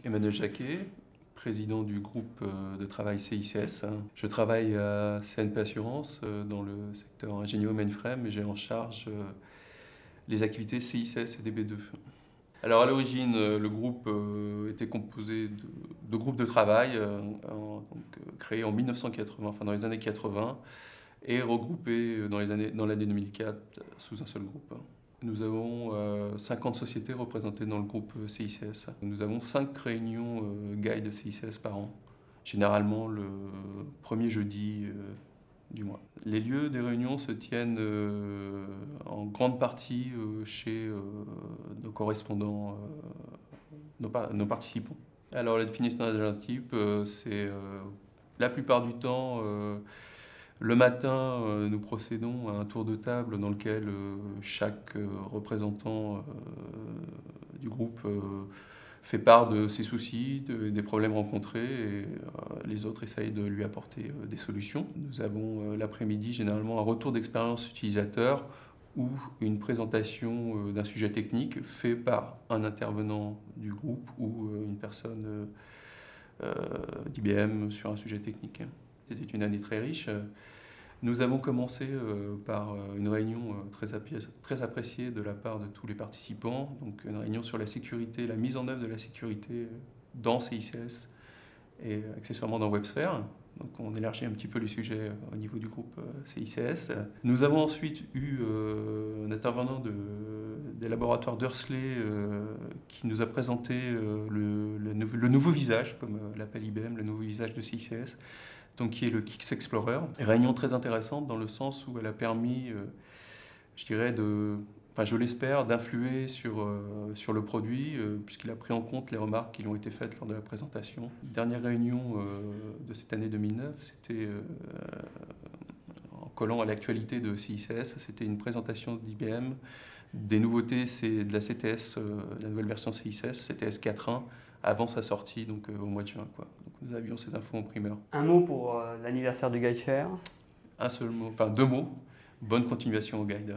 Emmanuel Jacquet, président du groupe de travail CICS. Je travaille à CNP Assurance dans le secteur ingénieur mainframe et j'ai en charge les activités CICS et DB2. Alors à l'origine, le groupe était composé de groupes de travail créés en 1980, enfin dans les années 80, et regroupés dans l'année 2004 sous un seul groupe. Nous avons 50 sociétés représentées dans le groupe CICS. Nous avons 5 réunions guide CICS par an, généralement le premier jeudi du mois. Les lieux des réunions se tiennent en grande partie chez nos correspondants, nos participants. Alors la définition d'un agenda type, c'est la plupart du temps le matin, nous procédons à un tour de table dans lequel chaque représentant du groupe fait part de ses soucis, des problèmes rencontrés, et les autres essayent de lui apporter des solutions. Nous avons l'après-midi généralement un retour d'expérience utilisateur ou une présentation d'un sujet technique fait par un intervenant du groupe ou une personne d'IBM sur un sujet technique. C'était une année très riche. Nous avons commencé par une réunion très appréciée de la part de tous les participants, donc une réunion sur la sécurité, la mise en œuvre de la sécurité dans CICS et accessoirement dans WebSphere. Donc on élargit un petit peu le sujet au niveau du groupe CICS. Nous avons ensuite eu un intervenant des laboratoires d'Hursley qui nous a présenté le nouveau visage, comme l'appelle IBM, le nouveau visage de CICS, donc qui est le Kix Explorer. Réunion très intéressante dans le sens où elle a permis, je dirais, je l'espère, d'influer sur le produit, puisqu'il a pris en compte les remarques qui lui ont été faites lors de la présentation. Dernière réunion de cette année 2009, c'était en collant à l'actualité de CICS, c'était une présentation d'IBM, des nouveautés, c'est de la CTS, la nouvelle version CICS, CTS 4.1, avant sa sortie, donc au mois de juin, quoi. Donc nous avions ces infos en primeur. Un mot pour l'anniversaire du GuideShare? Un seul mot, enfin 2 mots. Bonne continuation au guide.